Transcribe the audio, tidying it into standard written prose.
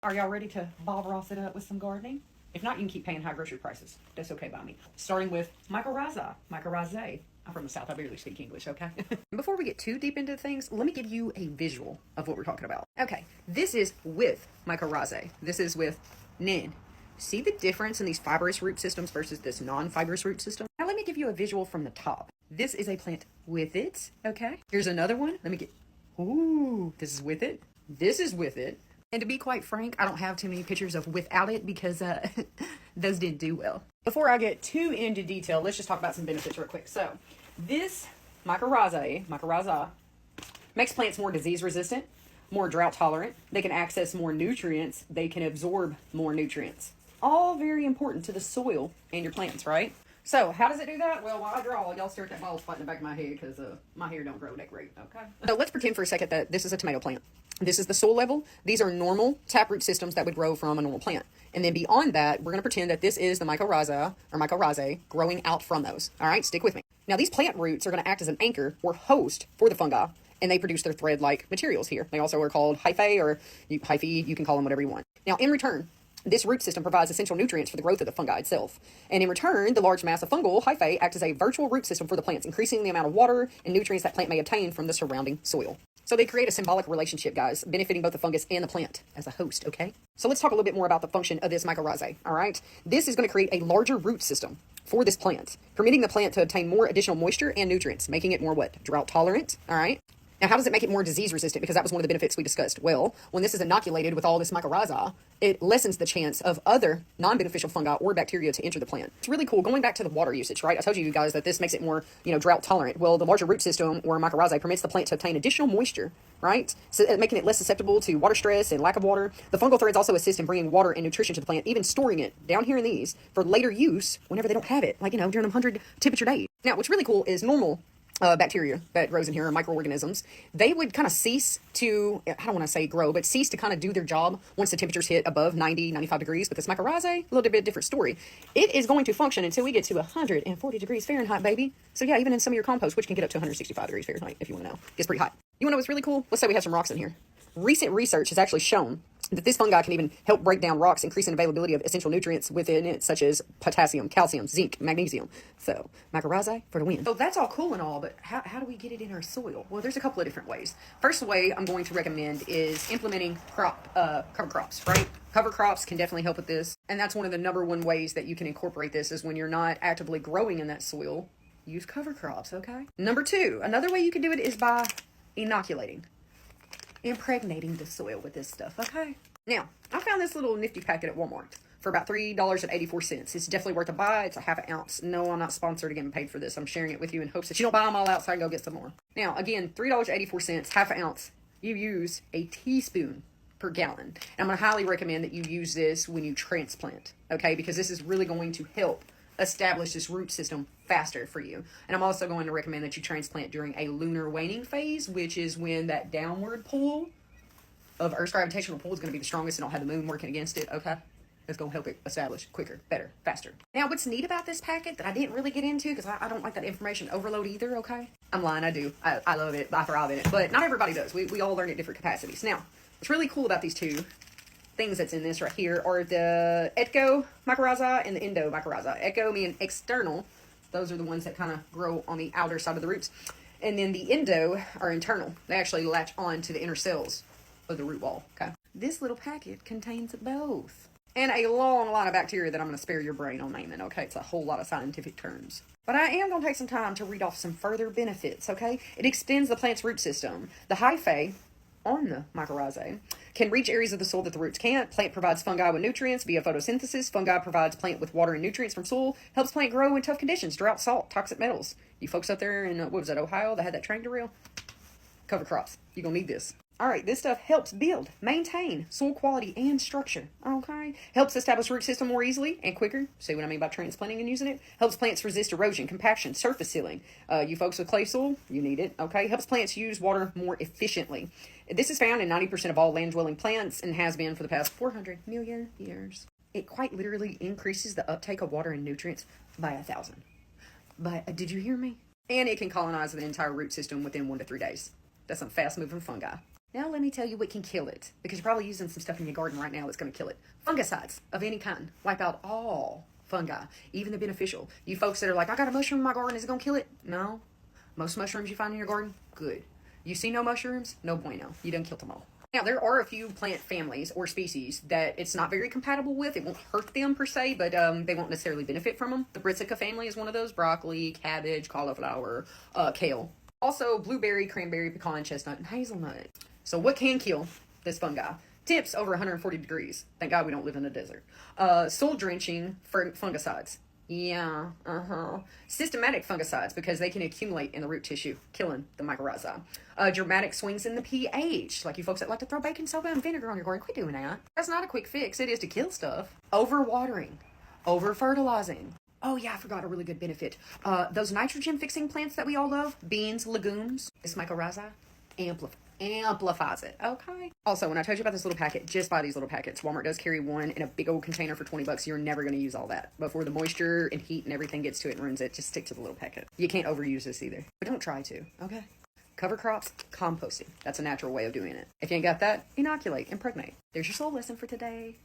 Are y'all ready to Bob Ross it up with some gardening? If not, you can keep paying high grocery prices. That's okay by me. Starting with mycorrhizae. Mycorrhizae. I'm from the South. I barely speak English, okay? Before we get too deep into things, let me give you a visual of what we're talking about. Okay, this is with mycorrhizae. This is with nin. See the difference in these fibrous root systems versus this non-fibrous root system? Now let me give you a visual from the top. This is a plant with it, okay? Here's another one. Let me get, ooh, this is with it. This is with it. And to be quite frank, I don't have too many pictures of without it because those didn't do well. Before I get too into detail, let's just talk about some benefits real quick. So this mycorrhizae makes plants more disease resistant, more drought tolerant. They can access more nutrients. They can absorb more nutrients. All very important to the soil and your plants, right? So how does it do that? Well, while I draw, y'all stare at that bald spot in the back of my head because my hair don't grow that great, okay? So let's pretend for a second that this is a tomato plant. This is the soil level. These are normal taproot systems that would grow from a normal plant. And then beyond that, we're going to pretend that this is the mycorrhizae growing out from those. All right, stick with me. Now, these plant roots are going to act as an anchor or host for the fungi, and they produce their thread-like materials here. They also are called hyphae, or hyphae, you can call them whatever you want. Now, in return, this root system provides essential nutrients for the growth of the fungi itself. And in return, the large mass of fungal hyphae act as a virtual root system for the plants, increasing the amount of water and nutrients that plant may obtain from the surrounding soil. So they create a symbolic relationship, guys, benefiting both the fungus and the plant as a host, okay? So let's talk a little bit more about the function of this mycorrhizae, all right? This is going to create a larger root system for this plant, permitting the plant to obtain more additional moisture and nutrients, making it more what? Drought tolerant, all right? Now, how does it make it more disease resistant? Because that was one of the benefits we discussed. Well, when this is inoculated with all this mycorrhizae, it lessens the chance of other non-beneficial fungi or bacteria to enter the plant. It's really cool. Going back to the water usage, right? I told you guys that this makes it more, drought tolerant. Well, the larger root system or mycorrhizae permits the plant to obtain additional moisture, right? So making it less susceptible to water stress and lack of water. The fungal threads also assist in bringing water and nutrition to the plant, even storing it down here in these for later use whenever they don't have it, like, during the 100 temperature days. Now, what's really cool is normal bacteria that grows in here, or microorganisms, they would kind of cease to, I don't want to say grow, but cease to kind of do their job once the temperatures hit above 90, 95 degrees. But this mycorrhizae, a little bit different story. It is going to function until we get to 140 degrees Fahrenheit, baby. So yeah, even in some of your compost, which can get up to 165 degrees Fahrenheit, if you want to know. It's pretty hot. You want to know what's really cool? Let's say we have some rocks in here. Recent research has actually shown that this fungi can even help break down rocks, increasing availability of essential nutrients within it, such as potassium, calcium, zinc, magnesium. So, mycorrhizae for the win. So that's all cool and all, but how do we get it in our soil? Well, there's a couple of different ways. First way I'm going to recommend is implementing cover crops, right? Cover crops can definitely help with this. And that's one of the number one ways that you can incorporate this is when you're not actively growing in that soil, use cover crops, okay? Number two, another way you can do it is by inoculating. Impregnating the soil with this stuff, okay? Now, I found this little nifty packet at Walmart for about $3.84. It's definitely worth a buy. It's a half an ounce. No, I'm not sponsored or getting paid for this. I'm sharing it with you in hopes that you don't buy them all out so I can go get some more. Now, again, $3.84, half an ounce. You use a teaspoon per gallon. And I'm going to highly recommend that you use this when you transplant, okay? Because this is really going to help establish this root system faster for you. And I'm also going to recommend that you transplant during a lunar waning phase, which is when that downward pull of Earth's gravitational pull is going to be the strongest and don't have the moon working against it, okay? It's going to help it establish quicker, better, faster. Now, what's neat about this packet that I didn't really get into, because I don't like that information overload either, okay? I'm lying, I do. I love it. I thrive in it. But not everybody does. We all learn at different capacities. Now, what's really cool about these two things that's in this right here are the Echo mycorrhizae and the Endo mycorrhizae. Echo meaning external. Those are the ones that kind of grow on the outer side of the roots. And then the Endo are internal. They actually latch on to the inner cells of the root wall, okay? This little packet contains both. And a long line of bacteria that I'm going to spare your brain on naming, okay? It's a whole lot of scientific terms. But I am going to take some time to read off some further benefits, okay? It extends the plant's root system. The hyphae on the mycorrhizae can reach areas of the soil that the roots can't. Plant provides fungi with nutrients via photosynthesis. Fungi provides plant with water and nutrients from soil. Helps plant grow in tough conditions, drought, salt, toxic metals. You folks up there in, what was that, Ohio, that had that train derail? Cover crops. You're going to need this. All right, this stuff helps build, maintain soil quality and structure, okay? Helps establish root system more easily and quicker. See what I mean by transplanting and using it? Helps plants resist erosion, compaction, surface sealing. You folks with clay soil, you need it, okay? Helps plants use water more efficiently. This is found in 90% of all land-dwelling plants and has been for the past 400 million years. It quite literally increases the uptake of water and nutrients by 1,000. But did you hear me? And it can colonize the entire root system within 1 to 3 days. That's some fast-moving fungi. Now let me tell you what can kill it, because you're probably using some stuff in your garden right now that's going to kill it. Fungicides of any kind wipe out all fungi, even the beneficial. You folks that are like, I got a mushroom in my garden, is it going to kill it? No. Most mushrooms you find in your garden, good. You see no mushrooms, no bueno. You done killed them all. Now, there are a few plant families or species that it's not very compatible with. It won't hurt them per se, but they won't necessarily benefit from them. The Brassica family is one of those. Broccoli, cabbage, cauliflower, kale. Also, blueberry, cranberry, pecan, chestnut, and hazelnut. So what can kill this fungi? Temps over 140 degrees. Thank God we don't live in a desert. Soil drenching for fungicides. Yeah, Systematic fungicides, because they can accumulate in the root tissue, killing the mycorrhizae. Dramatic swings in the pH, like you folks that like to throw baking soda and vinegar on your garden. Quit doing that. That's not a quick fix. It is to kill stuff. Overwatering. Over-fertilizing. Oh yeah, I forgot a really good benefit. Those nitrogen-fixing plants that we all love, beans, legumes, this mycorrhizae amplifies it. Okay. Also, when I told you about this little packet, just buy these little packets. Walmart does carry one in a big old container for 20 bucks. You're never going to use all that. Before the moisture and heat and everything gets to it and ruins it, just stick to the little packet. You can't overuse this either. But don't try to, okay? Cover crops, composting. That's a natural way of doing it. If you ain't got that, inoculate, impregnate. There's your soul lesson for today.